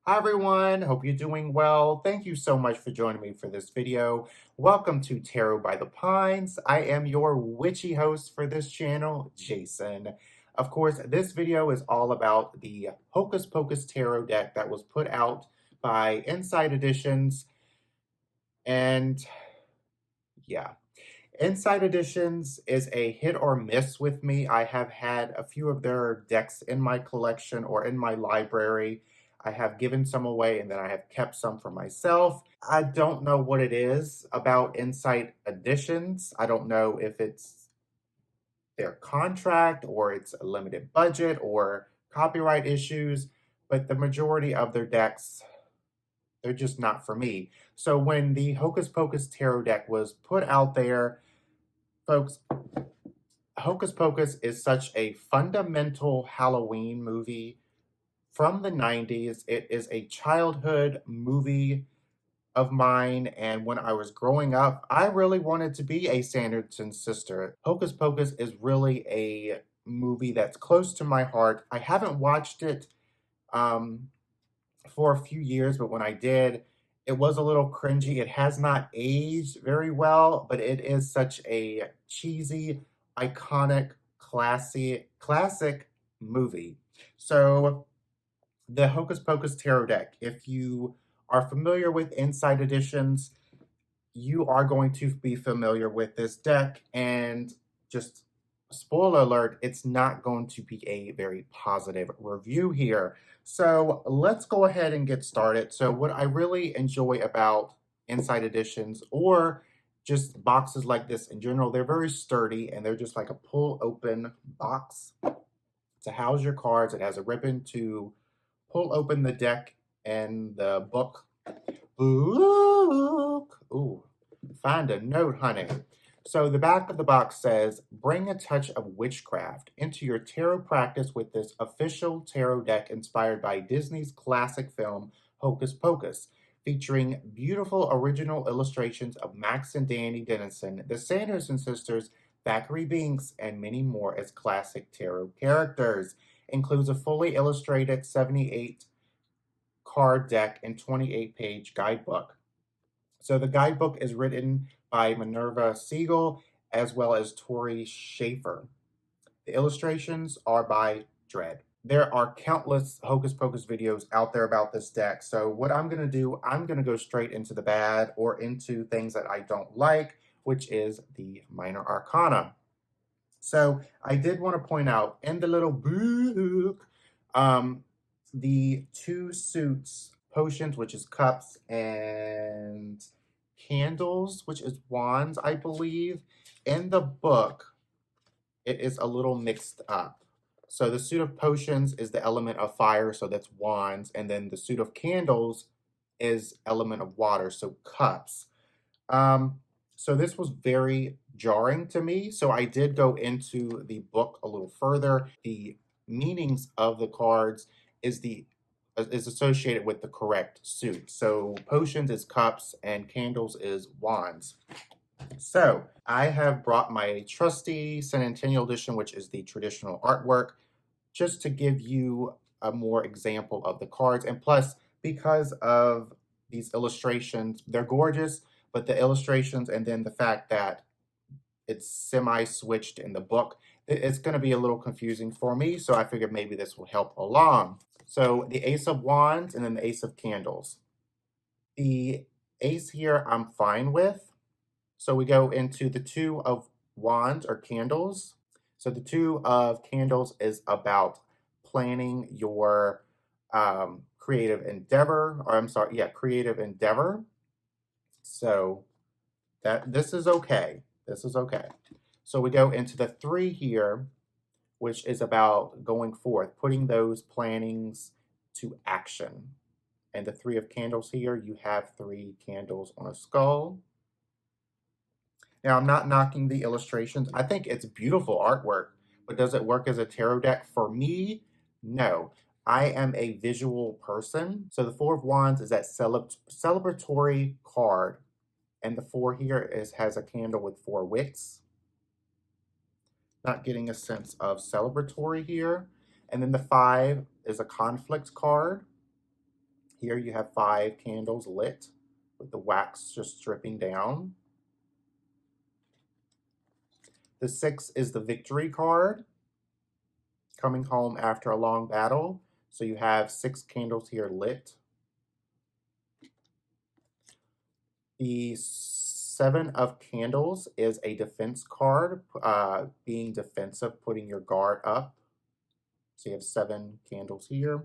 Hi everyone, hope you're doing well. Thank you so much for joining me for this video. Welcome to Tarot by the Pines. I am your witchy host for this channel, Jason. Of course, this video is all about the Hocus Pocus tarot deck that was put out by Inside Editions. And yeah, Inside Editions is a hit or miss with me. I have had a few of their decks in my collection or in my library. I have given some away and then I have kept some for myself. I don't know what it is about Inside Editions. I don't know if it's their contract or it's a limited budget or copyright issues, but the majority of their decks, they're just not for me. So when the Hocus Pocus tarot deck was put out there, folks, Hocus Pocus is such a fundamental Halloween movie from the 90s. It is a childhood movie of mine, and when I was growing up, I really wanted to be a Sanderson sister. Hocus Pocus is really a movie that's close to my heart. I haven't watched it um, for a few years, but when I did, it was a little cringy. It has not aged very well, but it is such a cheesy, iconic, classic movie. So the Hocus Pocus tarot deck, if you are familiar with Inside Editions, you are going to be familiar with this deck, and just spoiler alert, it's not going to be a very positive review here. So let's go ahead and get started. So what I really enjoy about Inside Editions, or just boxes like this in general, they're very sturdy and they're just like a pull open box to house your cards. It has a ribbon to pull open the deck and the book. Ooh, find a note, honey. So the back of the box says, bring a touch of witchcraft into your tarot practice with this official tarot deck inspired by Disney's classic film, Hocus Pocus, featuring beautiful original illustrations of Max and Danny Dennison, the Sanderson sisters, Thackeray Binks, and many more as classic tarot characters. Includes a fully illustrated 78 card deck and 28-page guidebook. So the guidebook is written by Minerva Siegel as well as Tori Schaefer. The illustrations are by Dread. There are countless Hocus Pocus videos out there about this deck. So what I'm going to do, I'm going to go straight into the bad or into things that I don't like, which is the minor arcana. So I did want to point out in the little book, the two suits, potions, which is cups, and candles, which is wands, I believe. In the book, it is a little mixed up. So the suit of potions is the element of fire, so that's wands, and then the suit of candles is element of water, so cups. So this was very jarring to me. So I did go into the book a little further. The meanings of the cards is associated with the correct suit. So potions is cups and candles is wands. So I have brought my trusty Centennial Edition, which is the traditional artwork, just to give you a more example of the cards. And plus, because of these illustrations, they're gorgeous, but the illustrations and then the fact that it's semi-switched in the book, it's going to be a little confusing for me, so I figured maybe this will help along. So the Ace of Wands and then the Ace of Candles. The Ace here I'm fine with. So we go into the Two of Wands or Candles. So the Two of Candles is about planning your creative endeavor, or creative endeavor. So this is okay. This is okay. So we go into the Three here, which is about going forth, putting those plannings to action. And the Three of Candles here, you have three candles on a skull. Now, I'm not knocking the illustrations. I think it's beautiful artwork, but does it work as a tarot deck? For me, no. I am a visual person. So the Four of Wands is that celebratory card. And the four here has a candle with four wicks. Not getting a sense of celebratory here. And then the five is a conflict card. Here you have 5 candles lit with the wax just dripping down. The 6 is the victory card, coming home after a long battle. So you have 6 candles here lit. The 7 of candles is a defense card, being defensive, putting your guard up. So you have 7 candles here.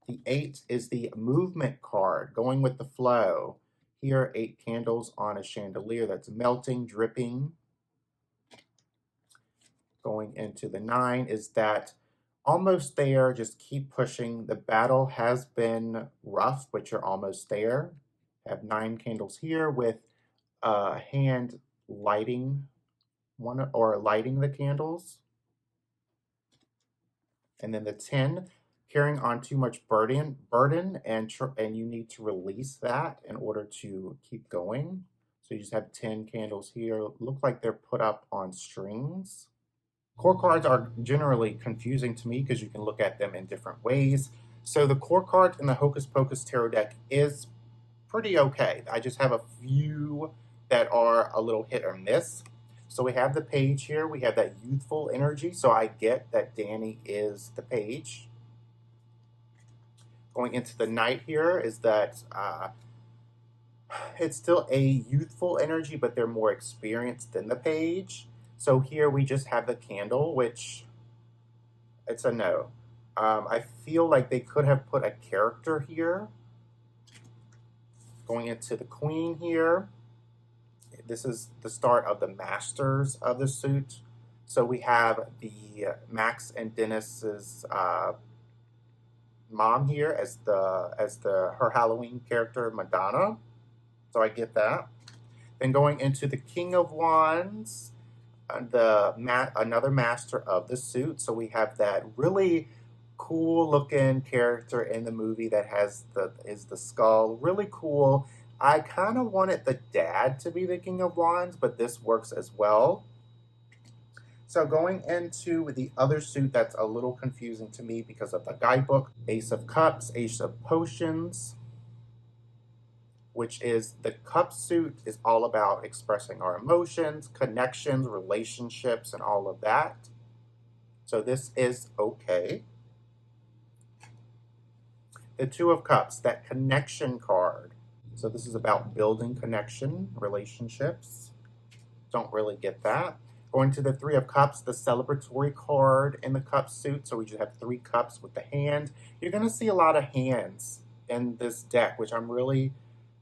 The 8 is the movement card, going with the flow. Here, 8 candles on a chandelier that's melting, dripping. Going into the 9 is that almost there, just keep pushing. The battle has been rough, but you're almost there. Have 9 candles here with a hand lighting lighting the candles. And then the 10, carrying on too much burden and you need to release that in order to keep going. So you just have 10 candles here. Look like they're put up on strings. Core cards are generally confusing to me because you can look at them in different ways. So the core card in the Hocus Pocus tarot deck is pretty okay. I just have a few that are a little hit or miss. So we have the page here. We have that youthful energy. So I get that Danny is the page. Going into the knight here is that it's still a youthful energy, but they're more experienced than the page. So here we just have the candle, which it's a no. I feel like they could have put a character here. Going into the queen here. This is the start of the masters of the suit. So we have the Max and Dennis's mom here as her Halloween character Madonna. So I get that. Then going into the King of Wands, another master of the suit. So we have that really cool looking character in the movie that has the skull. Really cool. I kind of wanted the dad to be the King of Wands, but this works as well. So going into the other suit that's a little confusing to me because of the guidebook, Ace of Cups, Ace of Potions, which is the cup suit is all about expressing our emotions, connections, relationships, and all of that. So this is okay. The Two of Cups, that connection card. So this is about building connection, relationships. Don't really get that. Going to the Three of Cups, the celebratory card in the cup suit. So we just have 3 cups with the hand. You're going to see a lot of hands in this deck, which I'm really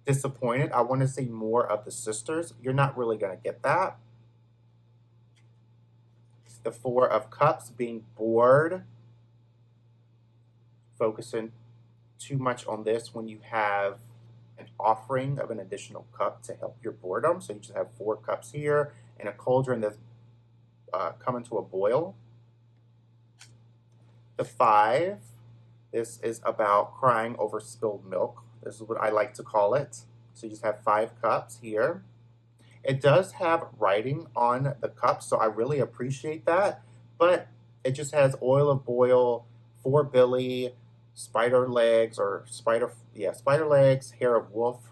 disappointed. I want to see more of the sisters. You're not really going to get that. The Four of Cups, being bored. Focusing too much on this when you have an offering of an additional cup to help your boredom. So you just have 4 cups here and a cauldron that's coming to a boil. The 5, this is about crying over spilled milk. This is what I like to call it. So you just have 5 cups here. It does have writing on the cups, so I really appreciate that. But it just has oil of boil, 4 Billy, spider legs, spider legs, hair of wolf.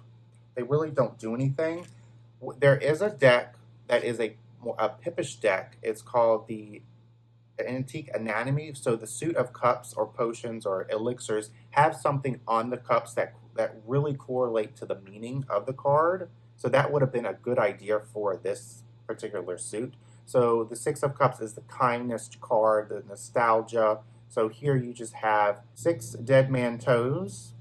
They really don't do anything. There is a deck that is a pippish deck. It's called the Antique Anatomy. So the suit of cups or potions or elixirs have something on the cups that really correlate to the meaning of the card. So that would have been a good idea for this particular suit. So the 6 of Cups is the kindness card, the nostalgia. So here you just have 6 dead man toes.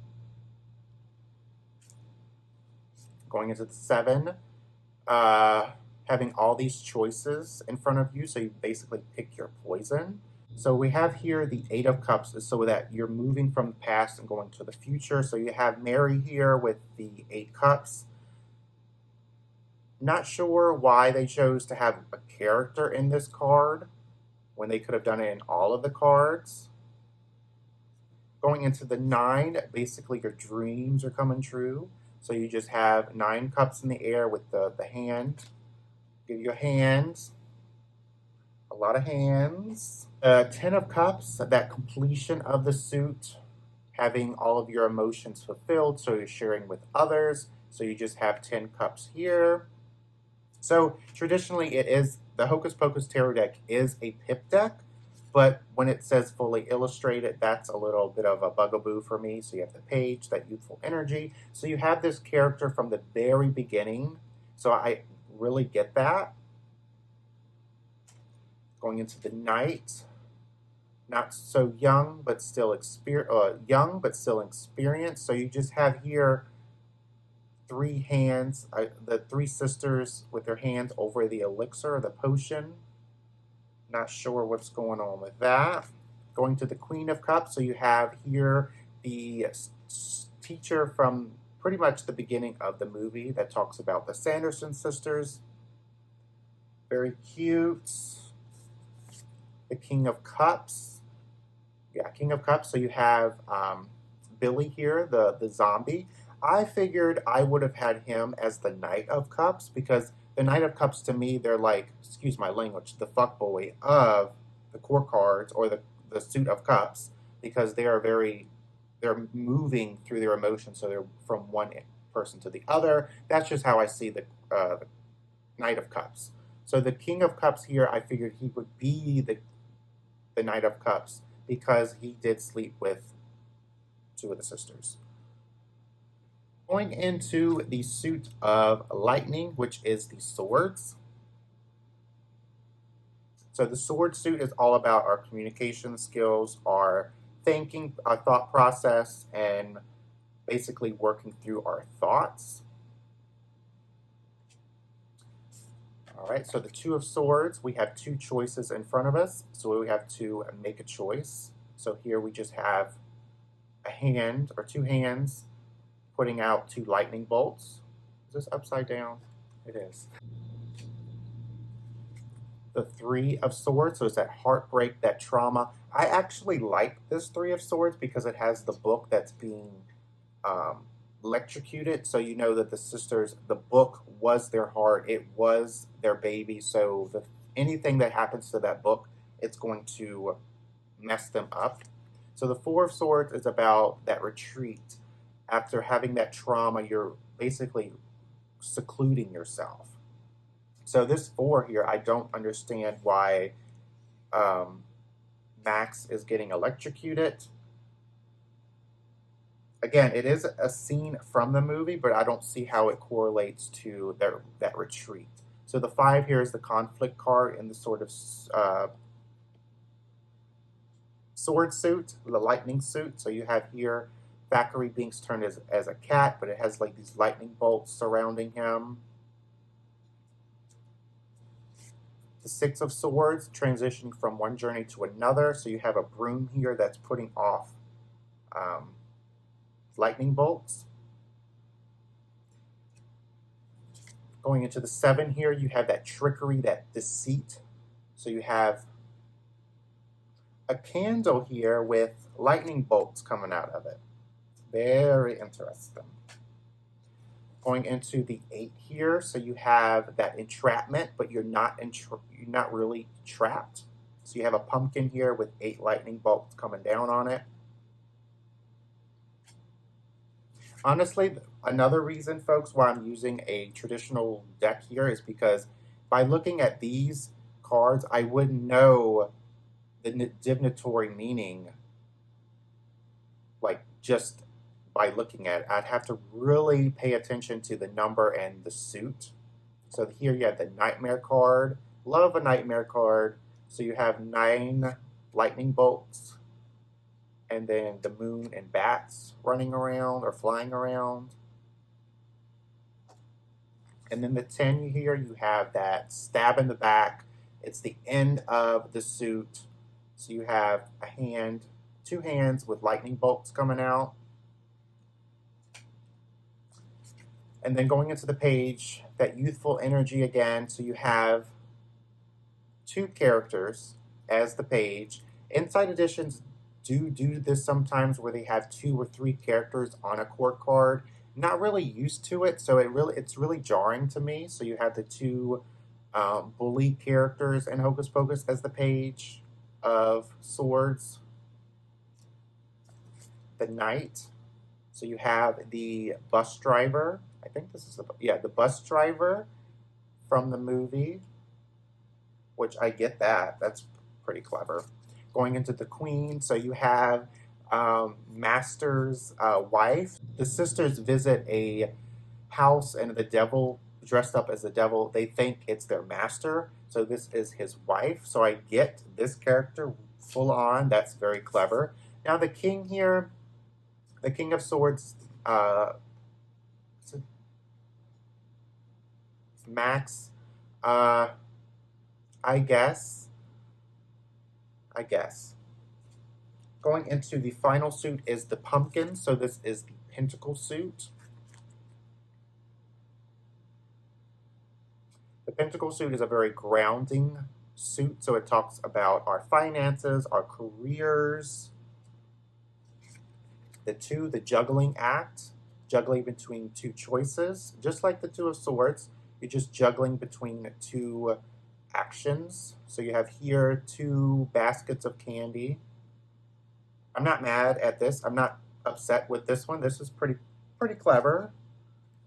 Going into the 7, having all these choices in front of you, so you basically pick your poison. So we have here the 8 of Cups, so that you're moving from the past and going to the future. So you have Mary here with the 8 Cups. Not sure why they chose to have a character in this card when they could have done it in all of the cards. Going into the 9, basically your dreams are coming true. So you just have 9 cups in the air with the hand. Give you hands. A lot of hands. 10 of Cups, that completion of the suit. having all of your emotions fulfilled, so you're sharing with others. So you just have 10 cups here. So traditionally it is, the Hocus Pocus Tarot deck is a pip deck, but when it says fully illustrated, that's a little bit of a bugaboo for me. So you have the page, that youthful energy. So you have this character from the very beginning. So I really get that. Going into the Knight, not so young, but still young, but still experienced. So you just have here 3 hands, the 3 sisters with their hands over the elixir, the potion. Not sure what's going on with that. Going to the Queen of Cups, so you have here the teacher from pretty much the beginning of the movie that talks about the Sanderson sisters. Very cute. The King of Cups. Yeah, King of Cups, so you have Billy here, the zombie. I figured I would have had him as the Knight of Cups, because the Knight of Cups to me, they're like, excuse my language, the fuckboy of the court cards, or the suit of cups, because they're moving through their emotions, so they're from one person to the other. That's just how I see the Knight of Cups. So the King of Cups here, I figured he would be the Knight of Cups, because he did sleep with 2 of the sisters. Going into the suit of lightning, which is the swords. So the sword suit is all about our communication skills, our thinking, our thought process, and basically working through our thoughts. All right, so the 2 of Swords, we have 2 choices in front of us, so we have to make a choice. So here we just have a hand, or 2 hands, putting out 2 lightning bolts. Is this upside down? It is. The 3 of Swords, so it's that heartbreak, that trauma. I actually like this 3 of Swords because it has the book that's being electrocuted. So you know that the sisters, the book was their heart, it was their baby. So anything that happens to that book, it's going to mess them up. So the 4 of Swords is about that retreat. After having that trauma, you're basically secluding yourself. So this 4 here, I don't understand why Max is getting electrocuted. Again, it is a scene from the movie, but I don't see how it correlates to that retreat. So the 5 here is the conflict card in the sort of sword suit, the lightning suit. So you have here Thackeray Binks turned as a cat, but it has like these lightning bolts surrounding him. The 6 of Swords, transitioning from one journey to another. So you have a broom here that's putting off lightning bolts. Going into the 7 here, you have that trickery, that deceit. So you have a candle here with lightning bolts coming out of it. Very interesting. Going into the 8 here, so you have that entrapment, but you're not really trapped. So you have a pumpkin here with 8 lightning bolts coming down on it. Honestly, another reason, folks, why I'm using a traditional deck here is because by looking at these cards, I wouldn't know the divinatory meaning, like just by looking at it. I'd have to really pay attention to the number and the suit. So here you have the Nightmare card. Love a Nightmare card. So you have 9 lightning bolts, and then the moon and bats running around or flying around. And then the 10 here, you have that stab in the back. It's the end of the suit. So you have a hand, 2 hands with lightning bolts coming out. And then going into the page, that youthful energy again. So you have 2 characters as the page. Inside editions do this sometimes where they have 2 or 3 characters on a court card. Not really used to it, so it's really jarring to me. So you have the 2 bully characters in Hocus Pocus as the page of swords. the Knight. So you have the bus driver. I think this is the bus driver from the movie, which I get that. That's pretty clever. Going into the Queen, so you have Master's wife. The sisters visit a house, and the devil dressed up as the devil, they think it's their master, so this is his wife. So I get this character full on. That's very clever. Now the king here, the King of Swords, Max, I guess. Going into the final suit is the Pumpkin, so this is the Pentacle suit. The Pentacle suit is a very grounding suit, so it talks about our finances, our careers. The Two, the juggling act, juggling between two choices. Just like the Two of Swords, you're just juggling between two actions. So you have here 2 baskets of candy. I'm not mad at this. I'm not upset with this one. This is pretty clever.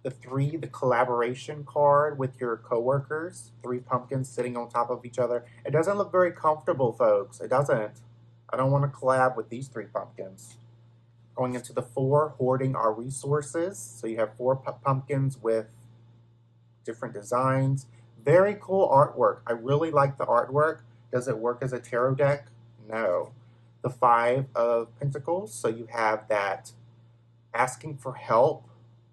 The 3, the collaboration card with your coworkers. 3 pumpkins sitting on top of each other. It doesn't look very comfortable, folks. It doesn't. I don't want to collab with these 3 pumpkins. Going into the 4, hoarding our resources. So you have 4 pumpkins with different designs. Very cool artwork. I really like the artwork. Does it work as a tarot deck? No. The 5 of Pentacles. So you have that asking for help,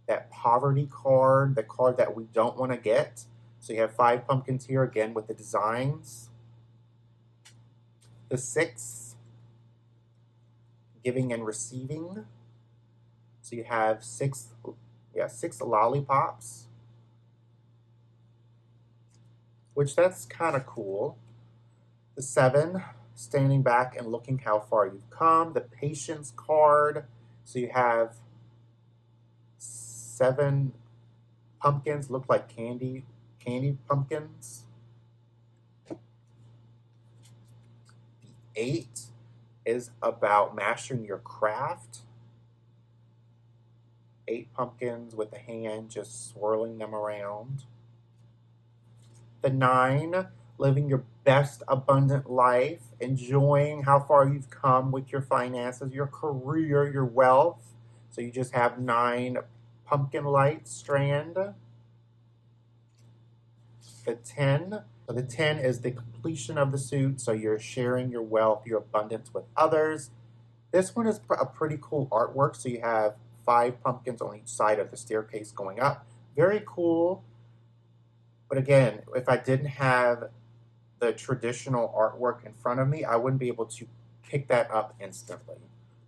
that poverty card, the card that we don't want to get. So you have 5 pumpkins here again with the designs. The 6, giving and receiving. So you have 6 lollipops, which that's kind of cool. The 7, standing back and looking how far you've come. The patience card. So you have 7 pumpkins, look like candy pumpkins. The 8 is about mastering your craft. 8 pumpkins with the hand just swirling them around. The 9, living your best abundant life, enjoying how far you've come with your finances, your career, your wealth. So you just have 9 pumpkin light strand. The 10. So the 10 is the completion of the suit. So you're sharing your wealth, your abundance with others. This one is a pretty cool artwork. So you have 5 pumpkins on each side of the staircase going up. Very cool. But again, if I didn't have the traditional artwork in front of me, I wouldn't be able to pick that up instantly.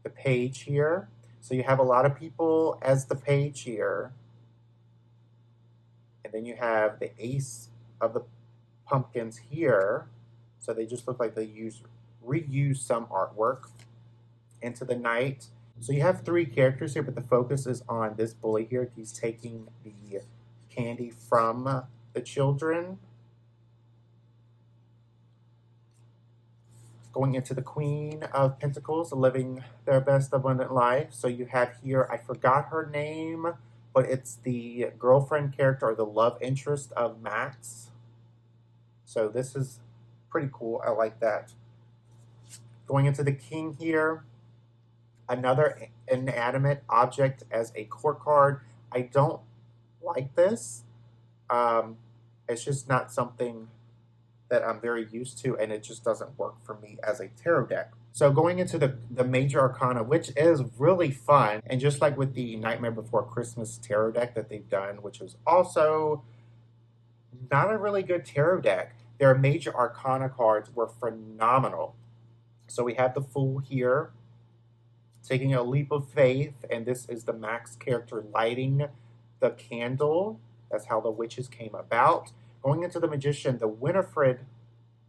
The page here. So you have a lot of people as the page here. And then you have the ace of the pumpkins here. So they just look like they reuse some artwork. Into the Knight. So you have 3 characters here, but the focus is on this bully here. He's taking the candy from the children. Going into the Queen of Pentacles, living their best abundant life. So you have here, I forgot her name, but it's the girlfriend character or the love interest of Max. So this is pretty cool. I like that. Going into the King here, another inanimate object as a court card. I don't like this. It's just not something that I'm very used to, and it just doesn't work for me as a tarot deck. So going into the Major Arcana, which is really fun, and just like with the Nightmare Before Christmas tarot deck that they've done, which is also not a really good tarot deck, their Major Arcana cards were phenomenal. So we have the Fool here, taking a leap of faith, and this is the Max character lighting the candle. That's how the witches came about. Going into the Magician, the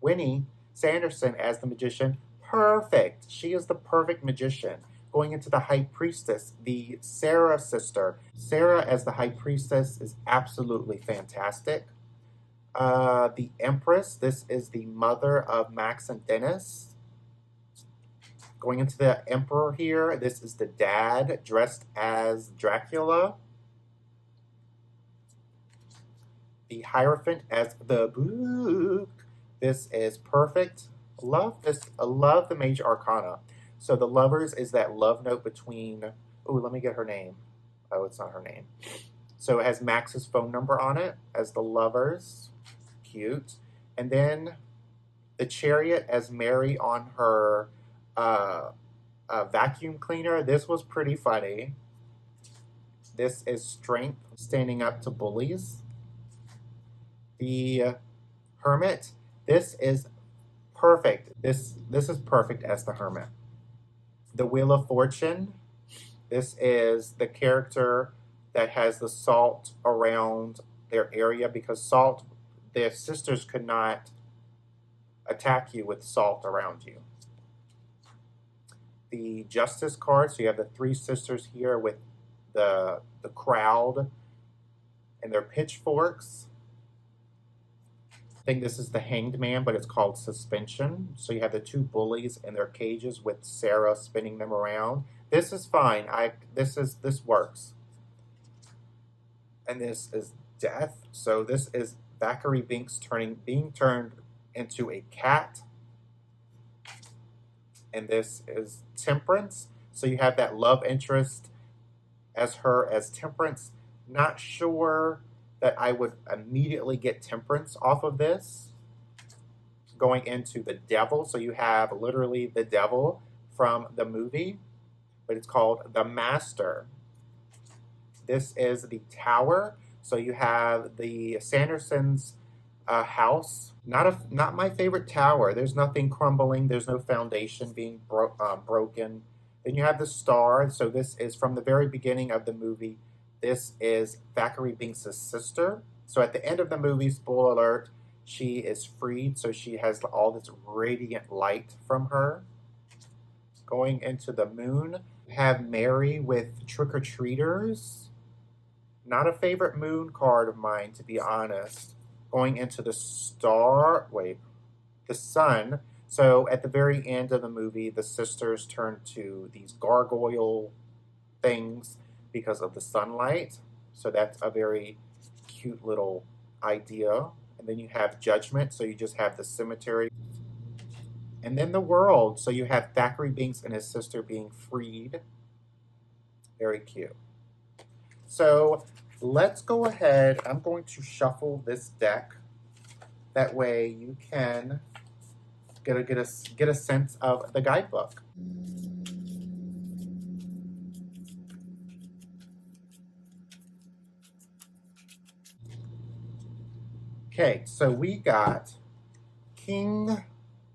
Winnie Sanderson as the Magician, perfect. She is the perfect magician. Going into the High Priestess, the Sarah sister. Sarah as the High Priestess is absolutely fantastic. The Empress, this is the mother of Max and Dennis. Going into the Emperor here, this is the dad dressed as Dracula. The Hierophant as the book. This is perfect. Love this. I love the Major Arcana. So the Lovers is that love note between. Oh, let me get her name. Oh, it's not her name. So it has Max's phone number on it as the Lovers. Cute. And then the Chariot as Mary on her vacuum cleaner. This was pretty funny. This is Strength, standing up to bullies. The Hermit. This is perfect. This is perfect as the Hermit. The Wheel of Fortune. This is the character that has the salt around their area, because salt, their sisters could not attack you with salt around you. The Justice card, so you have the three sisters here with the crowd and their pitchforks. I think this is the Hanged Man, but it's called Suspension. So you have the two bullies in their cages with Sarah spinning them around. This is fine. This works. And this is Death. So this is Thackeray Binks being turned into a cat. And this is Temperance. So you have that love interest as her as Temperance. Not sure that I would immediately get Temperance off of this. Going into the Devil. So you have literally the Devil from the movie, but it's called the Master. This is the Tower. So you have the Sanderson's house. Not my favorite tower. There's nothing crumbling. There's no foundation being broken. Then you have the Star. So this is from the very beginning of the movie. This is Thackeray Binks' sister. So at the end of the movie, spoiler alert, she is freed. So she has all this radiant light from her. Going into the Moon, you have Mary with trick-or-treaters. Not a favorite Moon card of mine, to be honest. Going into the Sun. So at the very end of the movie, the sisters turn to these gargoyle things because of the sunlight. So that's a very cute little idea. And then you have Judgment, so you just have the cemetery. And then the World, so you have Thackeray Binks and his sister being freed. Very cute. So let's go ahead. I'm going to shuffle this deck. That way you can get a sense of the guidebook. Okay, so we got King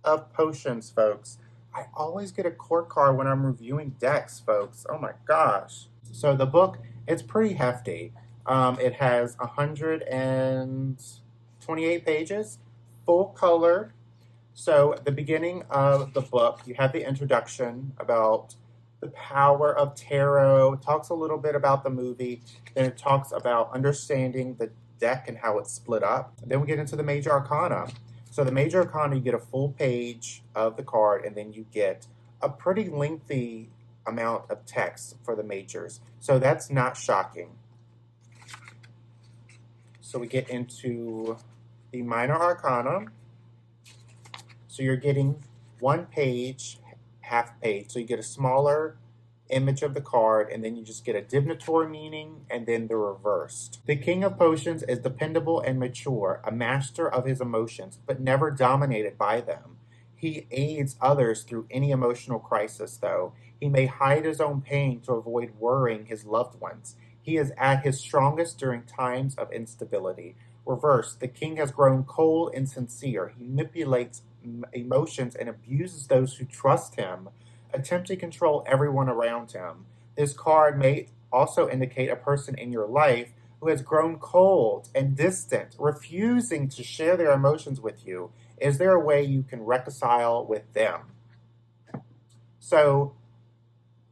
of Potions, folks. I always get a court card when I'm reviewing decks, folks. Oh my gosh. So the book, it's pretty hefty. It has 128 pages, full color. So at the beginning of the book, you have the introduction about the power of tarot. It talks a little bit about the movie. Then it talks about understanding the deck and how it's split up. Then we get into the Major Arcana. So the Major Arcana, you get a full page of the card, and then you get a pretty lengthy amount of text for the majors. So that's not shocking. So we get into the Minor Arcana. So you're getting one page, half page. So you get a smaller image of the card, and then you just get a divinatory meaning, and then the reversed. The King of Potions is dependable and mature, a master of his emotions, but never dominated by them. He aids others through any emotional crisis, though. He may hide his own pain to avoid worrying his loved ones. He is at his strongest during times of instability. Reversed, the king has grown cold and sincere. He manipulates emotions and abuses those who trust him, attempt to control everyone around him. This card may also indicate a person in your life who has grown cold and distant, refusing to share their emotions with you. Is there a way you can reconcile with them? So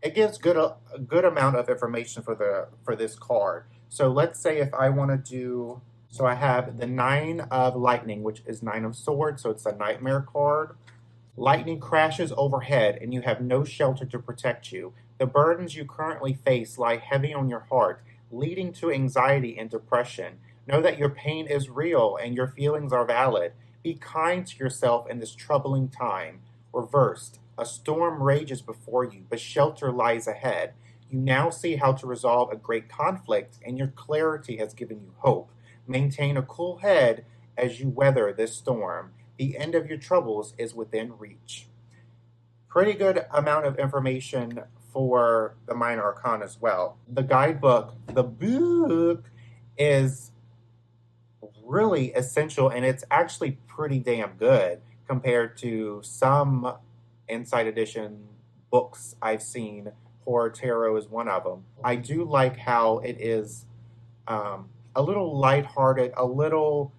it gives a good amount of information for this card. So let's say if I want to do, so I have the 9 of Lightning, which is 9 of Swords, so it's a Nightmare card. Lightning crashes overhead and you have no shelter to protect you. The burdens you currently face lie heavy on your heart, leading to anxiety and depression. Know that your pain is real and your feelings are valid. Be kind to yourself in this troubling time. Reversed. A storm rages before you, but shelter lies ahead. You now see how to resolve a great conflict, and your clarity has given you hope. Maintain a cool head as you weather this storm. The end of your troubles is within reach. Pretty good amount of information for the minor arcana as well. The guidebook, the book, is really essential, and it's actually pretty damn good compared to some Inside Edition books I've seen. Horror Tarot is one of them. I do like how it is a little lighthearted, a little,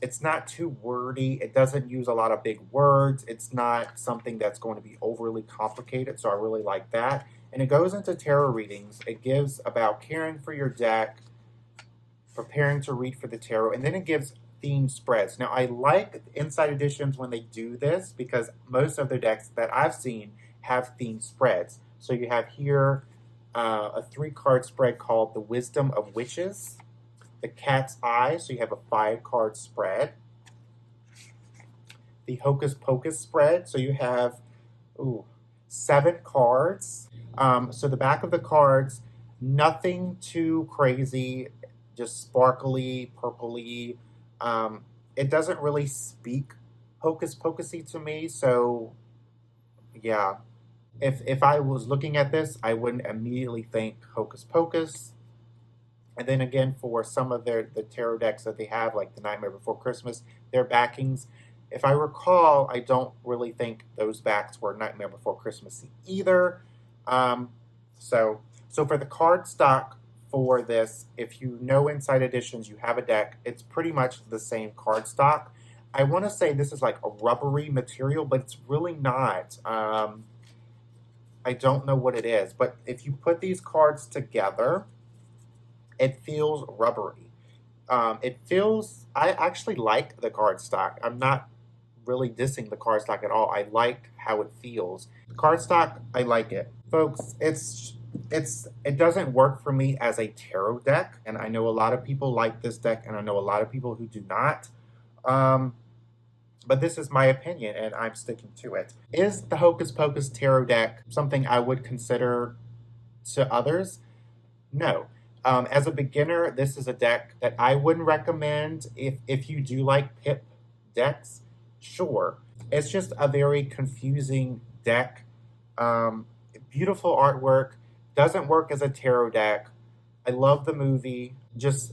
it's not too wordy. It doesn't use a lot of big words. It's not something that's going to be overly complicated, so I really like that. And it goes into tarot readings. It gives about caring for your deck, preparing to read for the tarot, and then it gives theme spreads. Now, I like Inside Editions when they do this because most of the decks that I've seen have theme spreads. So you have here a 3-card spread called The Wisdom of Witches, the Cat's Eye, so you have a 5-card spread, the Hocus Pocus spread, so you have 7 cards. So the back of the cards, nothing too crazy, just sparkly, purpley. It doesn't really speak Hocus Pocusy to me, so yeah. If I was looking at this, I wouldn't immediately think Hocus Pocus. And then again, for some of the tarot decks that they have, like the Nightmare Before Christmas, their backings, if I recall, I don't really think those backs were Nightmare Before Christmas either. So for the card stock for this, if you know Inside Editions, you have a deck, it's pretty much the same card stock. I want to say this is like a rubbery material, but it's really not. I don't know what it is, but if you put these cards together, it feels rubbery. I actually like the card stock. I'm not really dissing the card stock at all. I like how it feels. The card stock, I like it. Folks, it doesn't work for me as a tarot deck, and I know a lot of people like this deck, and I know a lot of people who do not. But this is my opinion, and I'm sticking to it. Is the Hocus Pocus tarot deck something I would consider to others? No. As a beginner, this is a deck that I wouldn't recommend. If you do like pip decks, sure. It's just a very confusing deck. Beautiful artwork. Doesn't work as a tarot deck. I love the movie.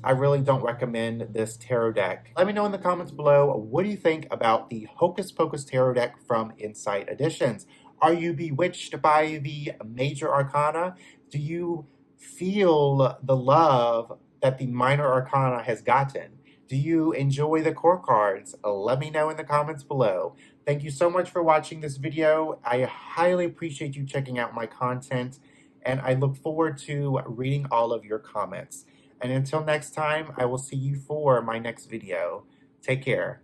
I really don't recommend this tarot deck. Let me know in the comments below, what do you think about the Hocus Pocus tarot deck from Inside Editions? Are you bewitched by the major arcana? Do you feel the love that the minor arcana has gotten? Do you enjoy the core cards? Let me know in the comments below. Thank you so much for watching this video. I highly appreciate you checking out my content, and I look forward to reading all of your comments. And until next time, I will see you for my next video. Take care.